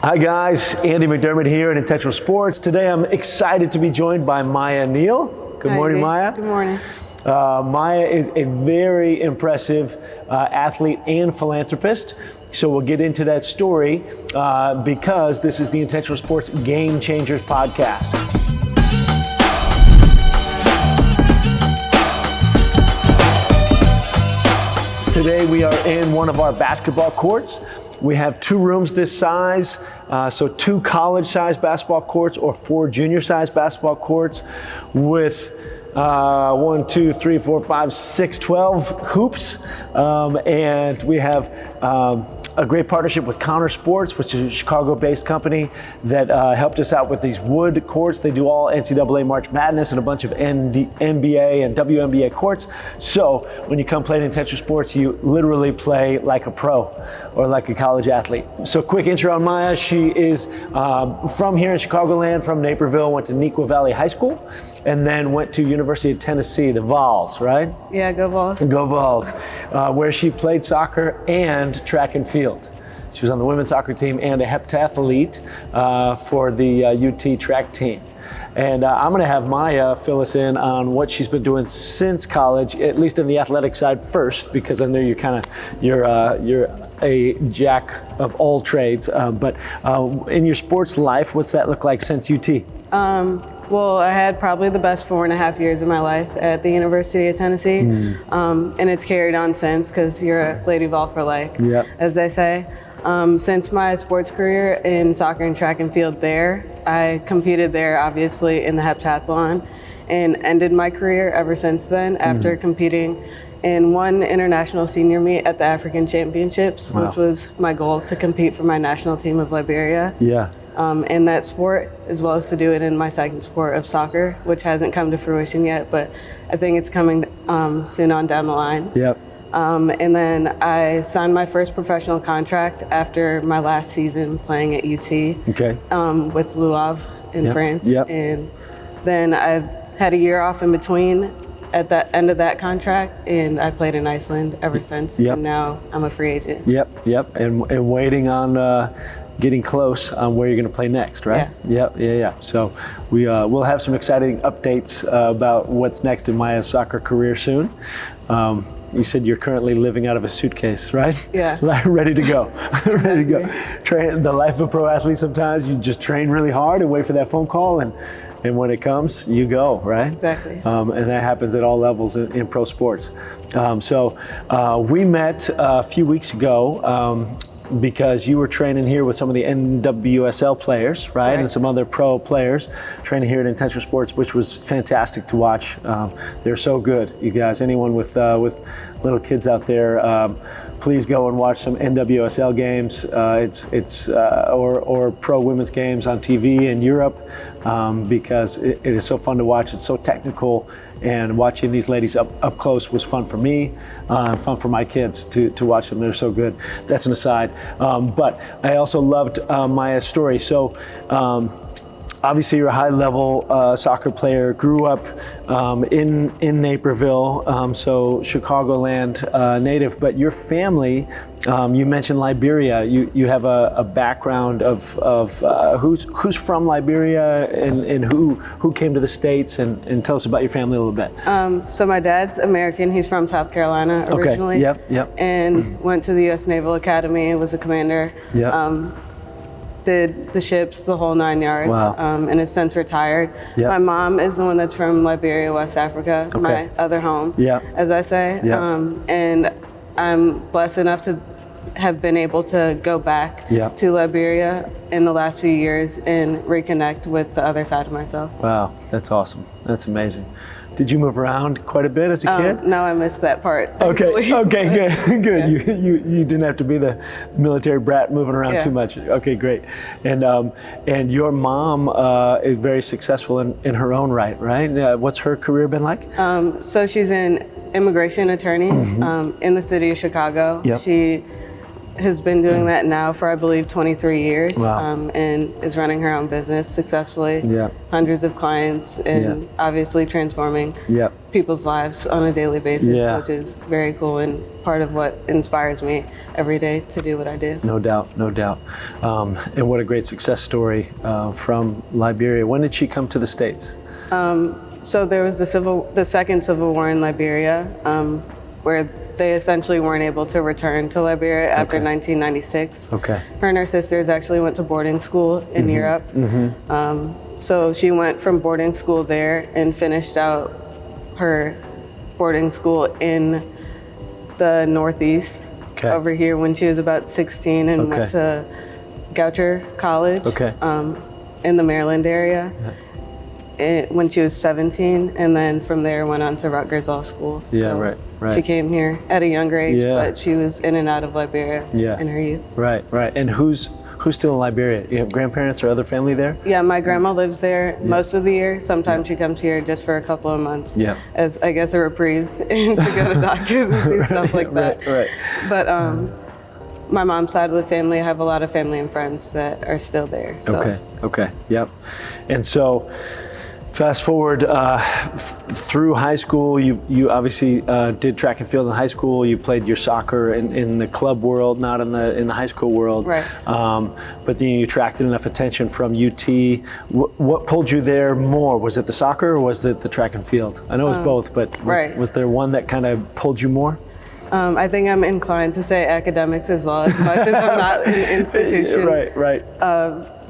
Hi guys, Andy McDermott here at Intentional Sports. Today I'm excited to be joined by Neal. Good morning, Maya. Good morning. Maya is a very impressive athlete and philanthropist. So we'll get into that story because this is the Intentional Sports Game Changers podcast. Today we are in one of our basketball courts. We have 2 rooms this size, so 2 college-sized basketball courts or 4 junior-sized basketball courts with 1, 2, 3, 4, 5, 6, 12 hoops. And we have a great partnership with Counter Sports, which is a Chicago-based company that helped us out with these wood courts. They do all NCAA March Madness and a bunch of NBA and WNBA courts. So when you come play in Intentional Sports, you literally play like a pro or like a college athlete. So quick intro on Maya. She is from here in Chicagoland, from Naperville, went to Neuqua Valley High School, and then went to University of Tennessee, the Vols, right? Yeah, go Vols. Go Vols, where she played soccer and track and field. She was on the women's soccer team and a heptathlete for the UT track team. And I'm going to have Maya fill us in on what she's been doing since college, at least in the athletic side first, because I know you're a jack of all trades. But in your sports life, what's that look like since UT? Well, I had probably the best 4.5 years of my life at the University of Tennessee, and it's carried on since, because you're a Lady Vol for life, as they say. Since my sports career in soccer and track and field there, I competed there obviously in the heptathlon and ended my career ever since then after competing in 1 international senior meet at the African Championships, which was my goal, to compete for my national team of Liberia. In that sport, as well as to do it in my second sport of soccer, which hasn't come to fruition yet, but I think it's coming soon on down the line. And then I signed my first professional contract after my last season playing at UT with Le Havre in France. And then I've had a year off in between at the end of that contract, and I played in Iceland ever since. And now I'm a free agent. And waiting on getting close on where you're going to play next, right? So we'll have some exciting updates about what's next in Maya's soccer career soon. You said you're currently living out of a suitcase, right? Ready to go. Ready to go. Train, the life of a pro athlete, sometimes you just train really hard and wait for that phone call, and when it comes, you go, right? Exactly. And that happens at all levels in pro sports. So we met a few weeks ago because you were training here with some of the NWSL players, right? And some other pro players training here at Intentional Sports, which was fantastic to watch. They're so good, you guys. Anyone with little kids out there, please go and watch some NWSL games. Or pro women's games on TV in Europe, because it is so fun to watch. It's so technical. And watching these ladies up close was fun for me, fun for my kids to watch them. They're so good. That's an aside. But I also loved Maya's story. So obviously you're a high-level soccer player, grew up in Naperville, so Chicagoland native, but your family, you mentioned Liberia. You have a background of who's from Liberia and who came to the States, and tell us about your family a little bit. So my dad's American. He's from South Carolina originally. And went to the U.S. Naval Academy, was a commander. Did the ships, the whole 9 yards, and has since retired. My mom is the one that's from Liberia, West Africa, my other home, as I say. And I'm blessed enough to have been able to go back to Liberia in the last few years and reconnect with the other side of myself. Wow, that's awesome. That's amazing. Did you move around quite a bit as a kid? No, I missed that part. Okay, good. You didn't have to be the military brat moving around too much. Okay, great. And your mom is very successful in her own right? What's her career been like? So she's an immigration attorney in the city of Chicago. She has been doing that now for, I believe, 23 years. Wow. And is running her own business successfully. Yeah. Hundreds of clients, and obviously transforming people's lives on a daily basis, which is very cool and part of what inspires me every day to do what I do. No doubt, no doubt. And what a great success story from Liberia. When did she come to the States? So there was the second civil war in Liberia, where they essentially weren't able to return to Liberia after 1996. Okay. Her and her sisters actually went to boarding school in Europe. So she went from boarding school there and finished out her boarding school in the Northeast over here when she was about 16, and went to Goucher College in the Maryland area. When she was 17, and then from there went on to Rutgers Law School. So she came here at a younger age, but she was in and out of Liberia in her youth. Right. And who's still in Liberia? You have grandparents or other family there? Yeah, my grandma lives there most of the year. Sometimes she comes here just for a couple of months as, I guess, a reprieve to go to doctors and see stuff like that. Right. But my mom's side of the family, I have a lot of family and friends that are still there. So. Okay. Yep. And so, fast forward through high school, you obviously did track and field in high school. You played your soccer in the club world, not in the high school world. Right. But then you attracted enough attention from UT. What pulled you there more? Was it the soccer or was it the track and field? I know it was both, but was there one that kind of pulled you more? I think I'm inclined to say academics as well, as much as I'm not an institution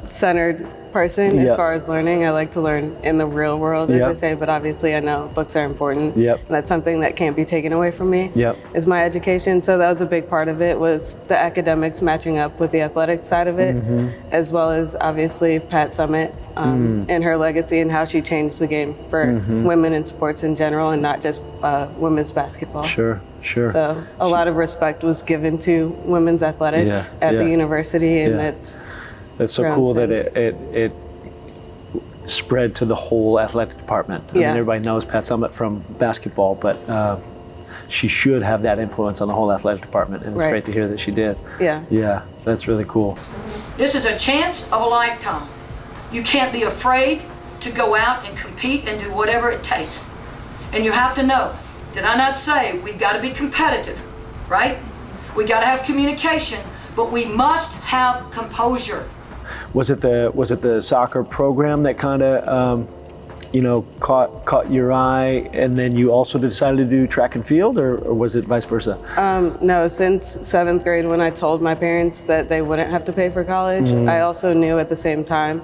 centered person as far as learning. I like to learn in the real world, as I say, but obviously I know books are important. And that's something that can't be taken away from me, is my education. So that was a big part of it, was the academics matching up with the athletics side of it, as well as obviously Pat Summitt and her legacy and how she changed the game for women in sports in general, and not just women's basketball. Sure. So a lot of respect was given to women's athletics at the university, and that's so cool that it spread to the whole athletic department. I mean, everybody knows Pat Summitt from basketball, but she should have that influence on the whole athletic department, and it's great to hear that she did. Yeah, that's really cool. This is a chance of a lifetime. You can't be afraid to go out and compete and do whatever it takes. And you have to know, did I not say we've got to be competitive, right? We got to have communication, but we must have composure. Was it the soccer program that kind of caught your eye, and then you also decided to do track and field, or was it vice versa? No, since 7th grade, when I told my parents that they wouldn't have to pay for college, I also knew at the same time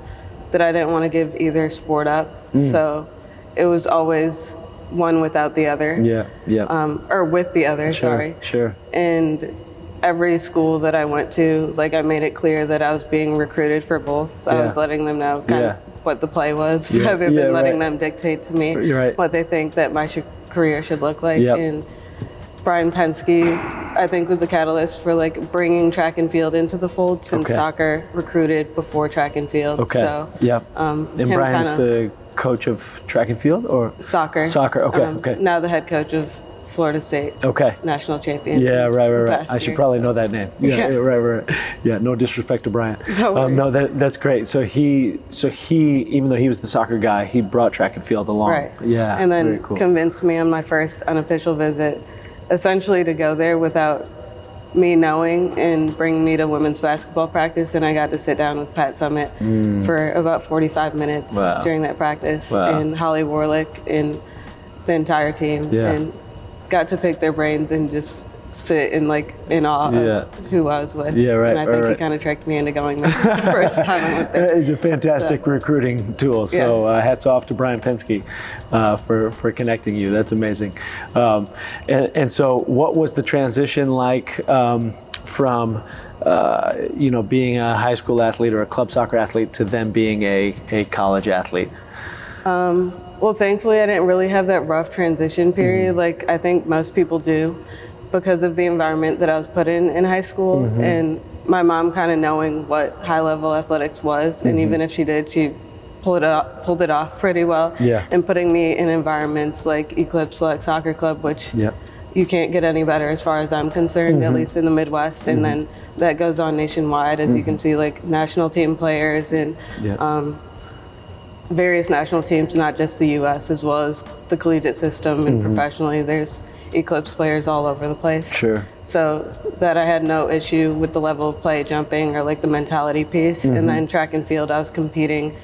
that I didn't want to give either sport up. So it was always one without the other. Or with the other, Sure. And every school that I went to, like, I made it clear that I was being recruited for both. I was letting them know kind of what the play was, rather than letting them dictate to me what they think that my career should look like. And Brian Penske, I think, was a catalyst for bringing track and field into the fold, since soccer recruited before track and field. So, and Brian's the coach of track and field, or soccer? Soccer. Okay. Now the head coach of Florida State. National champion. Right. I should probably know that name. Right. Yeah, no disrespect to Brian. No, that's great. So he, even though he was the soccer guy, he brought track and field along. Right. Yeah. And then convinced me on my first unofficial visit, essentially to go there without me knowing, and bring me to women's basketball practice. And I got to sit down with Pat Summitt for about 45 minutes during that practice, and Holly Warlick and the entire team. And got to pick their brains and just sit in awe of who I was with. And I think he kind of tricked me into going there the first time I went there. That is a fantastic recruiting tool. So hats off to Brian Penske for connecting you. That's amazing. And so what was the transition like from being a high school athlete or a club soccer athlete to then being a college athlete? Well, thankfully, I didn't really have that rough transition period like I think most people do, because of the environment that I was put in high school, and my mom kind of knowing what high-level athletics was, and even if she did, she pulled it off pretty well, and putting me in environments like Eclipse Select Soccer Club, which you can't get any better as far as I'm concerned, at least in the Midwest. And then that goes on nationwide, as you can see, like national team players and various national teams, not just the U.S., as well as the collegiate system and professionally. There's Eclipse players all over the place. Sure. So that I had no issue with the level of play, jumping, or like the mentality piece. And then track and field, I was competing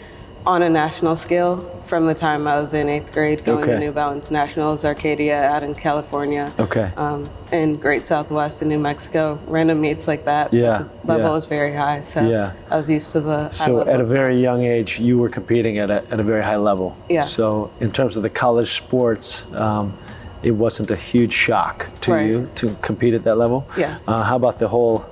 on a national scale from the time I was in 8th grade, going to New Balance Nationals, Arcadia out in California, and Great Southwest in New Mexico, random meets like that. The level was very high, so I was used to the high level. So at a very young age, you were competing at a very high level. So in terms of the college sports, it wasn't a huge shock to you to compete at that level? How about the whole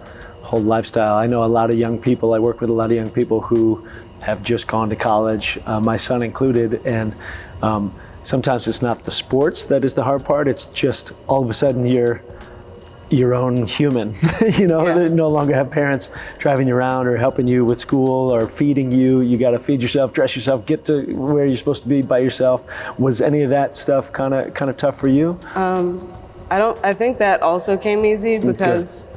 lifestyle? I know a lot of young people, I work with a lot of young people who have just gone to college, my son included, and sometimes it's not the sports that is the hard part, it's just all of a sudden you're your own human, you know, they no longer have parents driving you around or helping you with school or feeding you. You got to feed yourself, dress yourself, get to where you're supposed to be by yourself. Was any of that stuff kind of tough for you? I think that also came easy because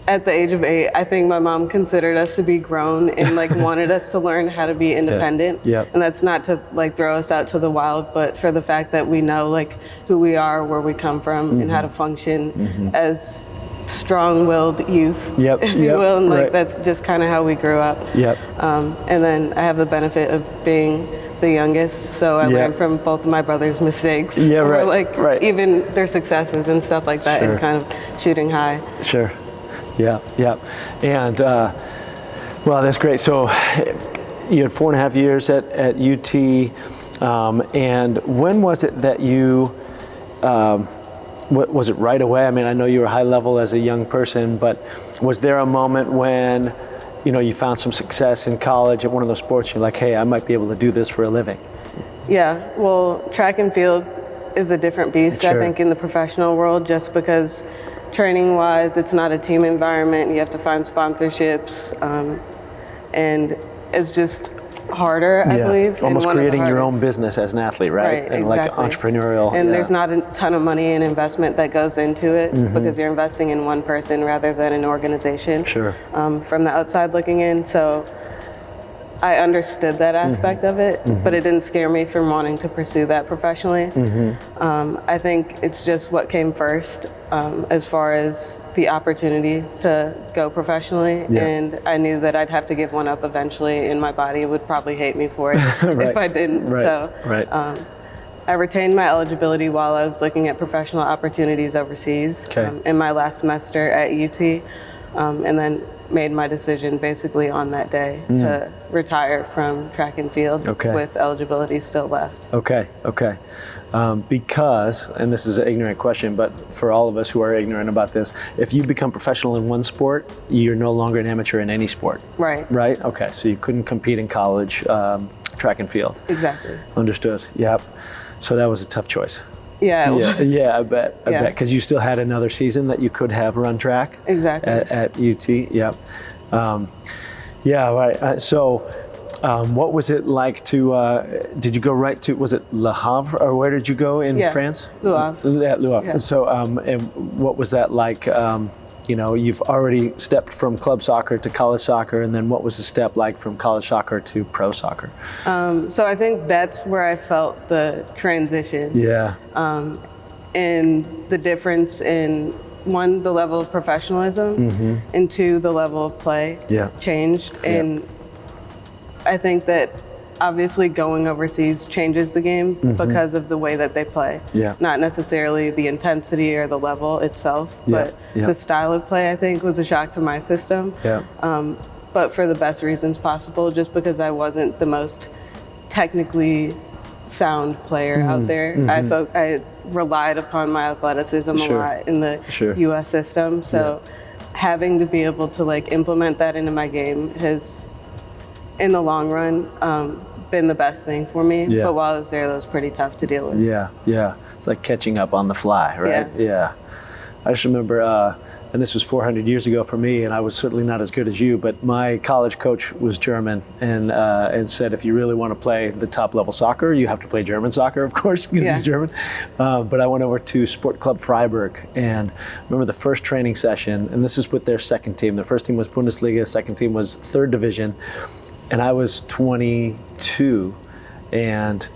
at the age of 8, I think my mom considered us to be grown and like wanted us to learn how to be independent. And that's not to like throw us out to the wild, but for the fact that we know like who we are, where we come from, and how to function as strong-willed youth, if you will, and like that's just kind of how we grew up. And then I have the benefit of being the youngest, so I learned from both of my brother's mistakes, or like even their successes and stuff like that, and kind of shooting high. And well, that's great. So you had 4.5 years at UT, and when was it that you, was it right away? I mean, I know you were high level as a young person, but was there a moment when, you know, you found some success in college at one of those sports, you're like, hey, I might be able to do this for a living? Yeah, well, track and field is a different beast, I think, in the professional world, just because training-wise, it's not a team environment. You have to find sponsorships, and it's just harder, I believe. Almost creating your own business as an athlete, right? And like entrepreneurial. And there's not a ton of money and investment that goes into it because you're investing in one person rather than an organization. From the outside looking in, so I understood that aspect of it, but it didn't scare me from wanting to pursue that professionally. I think it's just what came first as far as the opportunity to go professionally, and I knew that I'd have to give one up eventually, and my body would probably hate me for it if I didn't. So I retained my eligibility while I was looking at professional opportunities overseas in my last semester at UT, and then made my decision basically on that day to retire from track and field with eligibility still left. Because, and this is an ignorant question, but for all of us who are ignorant about this, if you become professional in one sport, you're no longer an amateur in any sport. Right? Okay, so you couldn't compete in college, track and field. Exactly. Understood. Yep. So that was a tough choice. Yeah, I bet, because you still had another season that you could have run track at UT. What was it like to, did you go right to, was it Le Havre, or where did you go in France? Le Havre. Le Havre. So, and what was that like? You know, you've already stepped from club soccer to college soccer, and then what was the step like from college soccer to pro soccer? So I think that's where I felt the transition. And the difference in, one, the level of professionalism, and two, the level of play changed. And I think that obviously going overseas changes the game because of the way that they play. Not necessarily the intensity or the level itself, but the style of play, I think, was a shock to my system. But for the best reasons possible, just because I wasn't the most technically sound player out there. I relied upon my athleticism a lot in the US system. So having to be able to like implement that into my game has, in the long run, been the best thing for me. But while I was there, that was pretty tough to deal with. It's like catching up on the fly, right? I just remember and this was 400 years ago for me, and I was certainly not as good as you, but my college coach was German, and said, if you really want to play the top level soccer, you have to play German soccer, of course, because he's German. But I went over to Sport Club Freiburg, and I remember the first training session, and this is with their second team. The first team was Bundesliga, second team was third division, and I was 22, and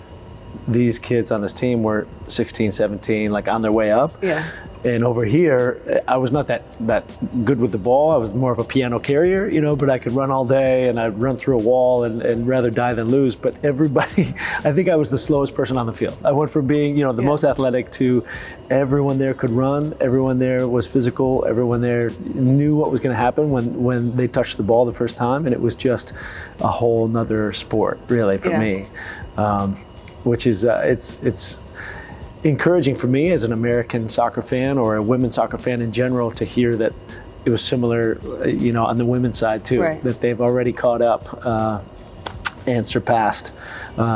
these kids on this team were 16, 17, like on their way up. Yeah. And over here, I was not that good with the ball. I was more of a piano carrier, but I could run all day, and I'd run through a wall and rather die than lose. But everybody, I think I was the slowest person on the field. I went from being, the most athletic to everyone there could run. Everyone there was physical. Everyone there knew what was going to happen when they touched the ball the first time. And it was just a whole nother sport, really, for me, which is, it's encouraging for me as an American soccer fan or a women's soccer fan in general to hear that it was similar, on the women's side too, that they've already caught up and surpassed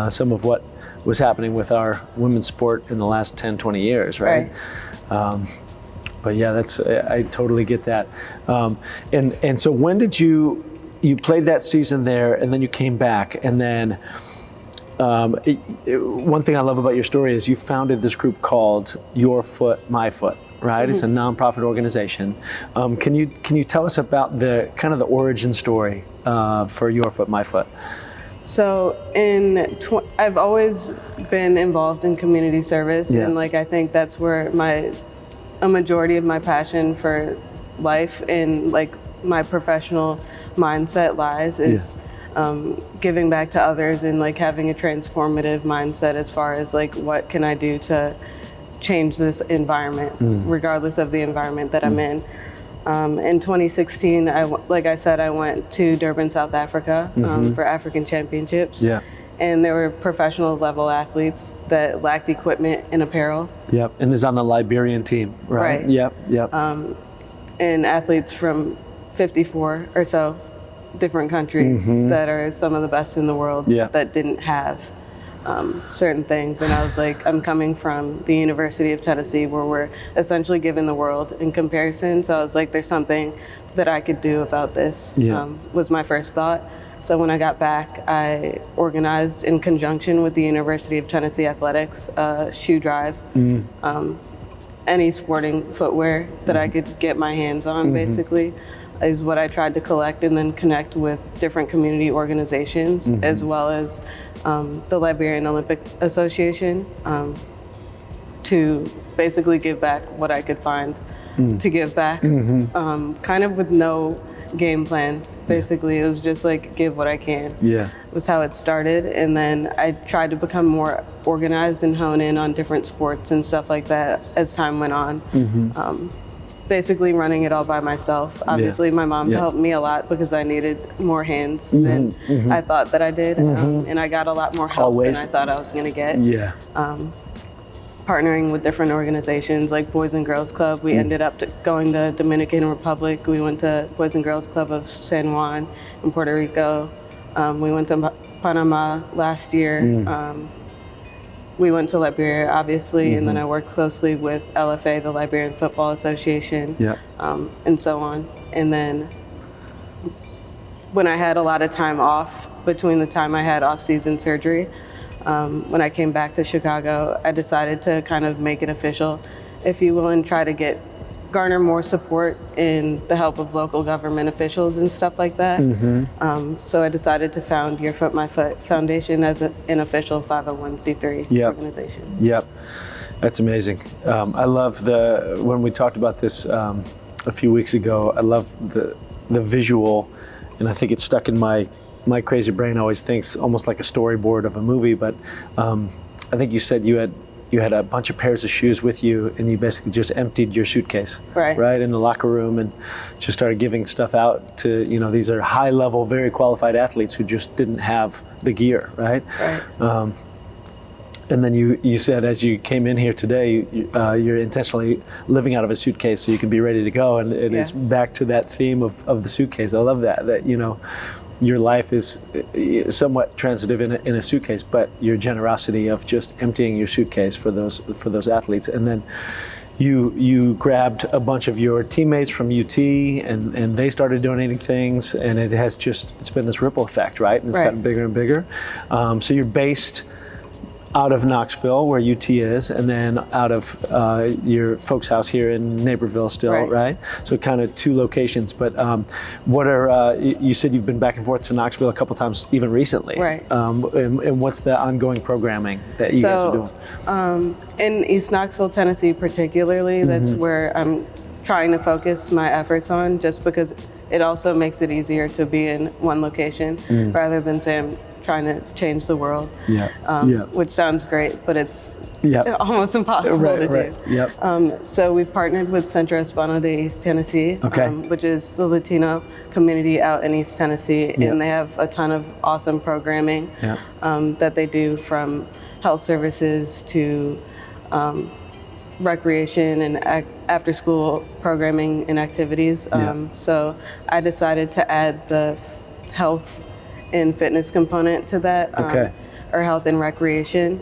some of what was happening with our women's sport in the last 10, 20 years, right? But yeah, I totally get that. And so when did you played that season there, and then you came back, and then one thing I love about your story is you founded this group called Your Foot, My Foot, right? Mm-hmm. It's a nonprofit organization. Can you tell us about the kind of the origin story for Your Foot, My Foot? So I've always been involved in community service, and I think that's where a majority of my passion for life and my professional mindset lies is. Giving back to others and having a transformative mindset as far as what can I do to change this environment, regardless of the environment that I'm in. In 2016, like I said, I went to Durban, South Africa for African Championships. Yeah. And there were professional level athletes that lacked equipment and apparel. Yep. And this is on the Liberian team, right? Right. Yep. Yep. And athletes from 54 or so different countries that are some of the best in the world that didn't have certain things. And I was like, I'm coming from the University of Tennessee where we're essentially given the world in comparison. So I was like, there's something that I could do about this, was my first thought. So when I got back, I organized in conjunction with the University of Tennessee Athletics a shoe drive, any sporting footwear that I could get my hands on, basically, is what I tried to collect and then connect with different community organizations, as well as the Liberian Olympic Association, to basically give back what I could find to give back, kind of with no game plan. Basically, it was just give what I can. Yeah, was how it started, and then I tried to become more organized and hone in on different sports and stuff like that as time went on. Basically running it all by myself. Obviously, my mom helped me a lot because I needed more hands than I thought that I did, and I got a lot more help than I thought I was going to get. Yeah. Partnering with different organizations like Boys and Girls Club. We ended up going to Dominican Republic. We went to Boys and Girls Club of San Juan in Puerto Rico. We went to Panama last year. We went to Liberia, obviously, and then I worked closely with LFA, the Liberian Football Association, and so on. And then when I had a lot of time off, between the time I had off-season surgery, when I came back to Chicago, I decided to kind of make it official, if you will, and try to garner more support in the help of local government officials and stuff like that. So I decided to found Your Foot, My Foot Foundation as an official 501c3 organization. Yep, that's amazing. I love when we talked about this a few weeks ago, I love the visual, and I think it's stuck in my crazy brain always thinks almost like a storyboard of a movie, but I think you said you had a bunch of pairs of shoes with you, and you basically just emptied your suitcase, right in the locker room, and just started giving stuff out to, these are high level, very qualified athletes who just didn't have the gear, right? And then you said as you came in here today, you're intentionally living out of a suitcase so you can be ready to go, and it's back to that theme of the suitcase. I love that your life is somewhat transitive in a suitcase, but your generosity of just emptying your suitcase for those athletes. And then, you grabbed a bunch of your teammates from UT, and they started donating things, and it's been this ripple effect, right? And it's gotten bigger and bigger. So you're based out of Knoxville, where UT is, and then out of your folks' house here in Naperville still, right? So kind of two locations. But what are, you said you've been back and forth to Knoxville a couple times even recently. Right. And what's the ongoing programming that you guys are doing? In East Knoxville, Tennessee particularly, that's where I'm trying to focus my efforts on, just because it also makes it easier to be in one location rather than say I'm trying to change the world, which sounds great, but it's almost impossible to do. So we've partnered with Centro Hispano de East Tennessee, which is the Latino community out in East Tennessee, and they have a ton of awesome programming that they do, from health services to recreation and after school programming and activities. So I decided to add the health and fitness component to that, or health and recreation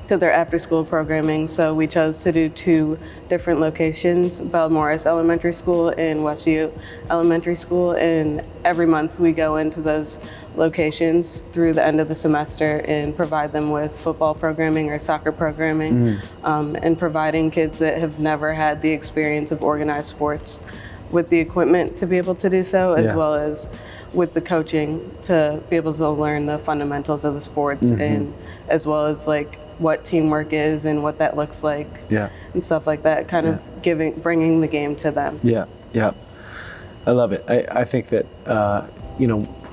to their after school programming. So we chose to do two different locations, Belmorris Elementary School and Westview Elementary School, and every month we go into those locations through the end of the semester and provide them with football programming or soccer programming, and providing kids that have never had the experience of organized sports with the equipment to be able to do so, as well as with the coaching to be able to learn the fundamentals of the sports, and as well as like what teamwork is and what that looks like, and stuff like that, kind of bringing the game to them. I love it. I think that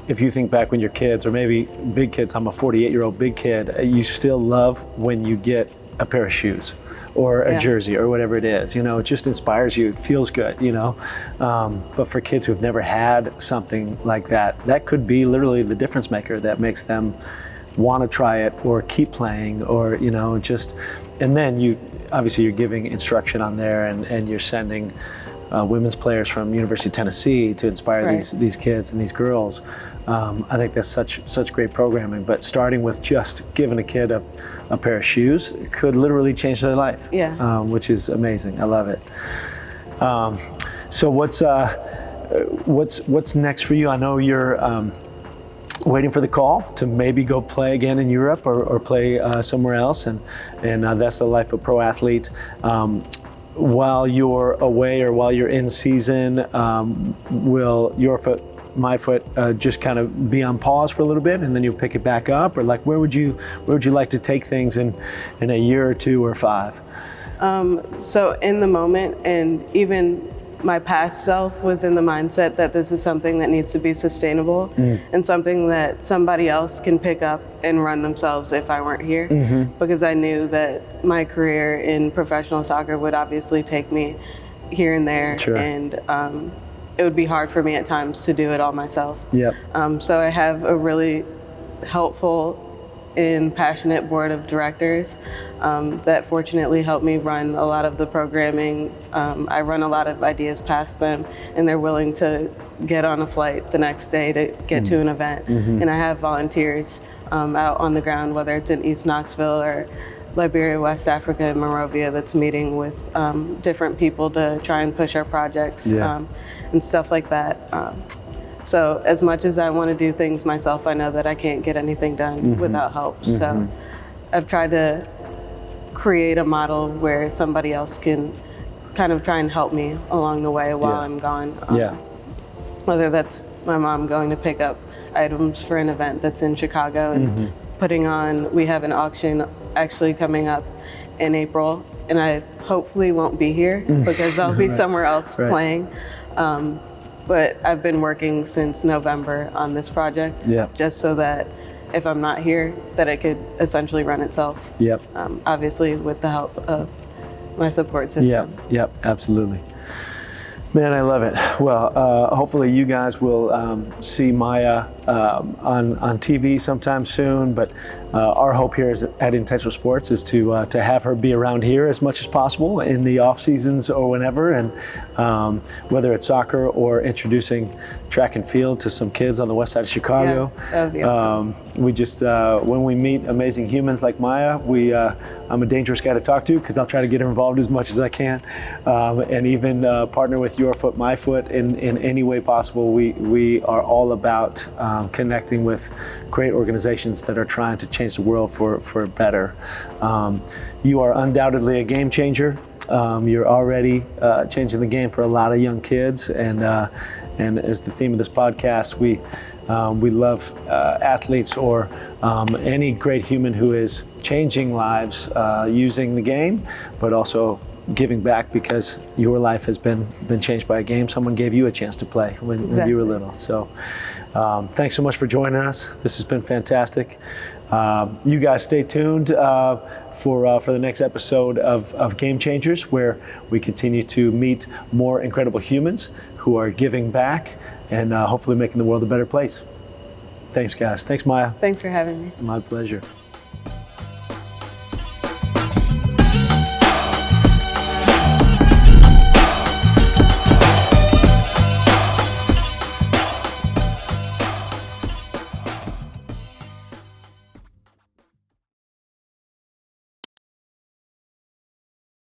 if you think back when you're kids, or maybe big kids, I'm a 48-year-old big kid, you still love when you get a pair of shoes or a jersey or whatever it is. It just inspires you. It feels good, But for kids who've never had something like that, that could be literally the difference maker that makes them want to try it or keep playing, or, and then you're giving instruction on there, and you're sending women's players from University of Tennessee to inspire these kids and these girls. I think that's such great programming. But starting with just giving a kid a pair of shoes could literally change their life. Which is amazing. I love it. So what's next for you? I know you're waiting for the call to maybe go play again in Europe or play somewhere else, and that's the life of a pro athlete. While you're away or while you're in season, will your foot, my foot, just kind of be on pause for a little bit, and then you'll pick it back up, or like where would you like to take things in a year or two or five? So in the moment, and even my past self was in the mindset that this is something that needs to be sustainable and something that somebody else can pick up and run themselves if I weren't here, because I knew that my career in professional soccer would obviously take me here and there, and it would be hard for me at times to do it all myself. So I have a really helpful and passionate board of directors that fortunately helped me run a lot of the programming. I run a lot of ideas past them, and they're willing to get on a flight the next day to get to an event. And I have volunteers out on the ground, whether it's in East Knoxville or Liberia, West Africa, and Monrovia, that's meeting with different people to try and push our projects and stuff like that. So as much as I want to do things myself, I know that I can't get anything done without help. So I've tried to create a model where somebody else can kind of try and help me along the way while I'm gone. Whether that's my mom going to pick up items for an event that's in Chicago and putting on, we have an auction actually coming up in April, and I hopefully won't be here because I'll be somewhere else playing. But I've been working since November on this project, just so that if I'm not here, that it could essentially run itself. Obviously with the help of my support system. Absolutely. Man, I love it. Well, hopefully you guys will see Maya on TV sometime soon, but our hope here at Intentional Sports is to have her be around here as much as possible in the off seasons or whenever, and whether it's soccer or introducing track and field to some kids on the west side of Chicago. Yeah, that would be awesome. We just, when we meet amazing humans like Maya, I'm a dangerous guy to talk to because I'll try to get her involved as much as I can, and even partner with Your Foot, My Foot in any way possible. We are all about connecting with great organizations that are trying to change the world for better. You are undoubtedly a game changer. You're already changing the game for a lot of young kids, and as the theme of this podcast, we love athletes or any great human who is changing lives using the game, but also giving back because your life has been changed by a game. Someone gave you a chance to play when you were little. So thanks so much for joining us. This has been fantastic. You guys stay tuned for the next episode of Game Changers, where we continue to meet more incredible humans who are giving back and hopefully making the world a better place. Thanks, guys. Thanks, Maya. Thanks for having me. My pleasure.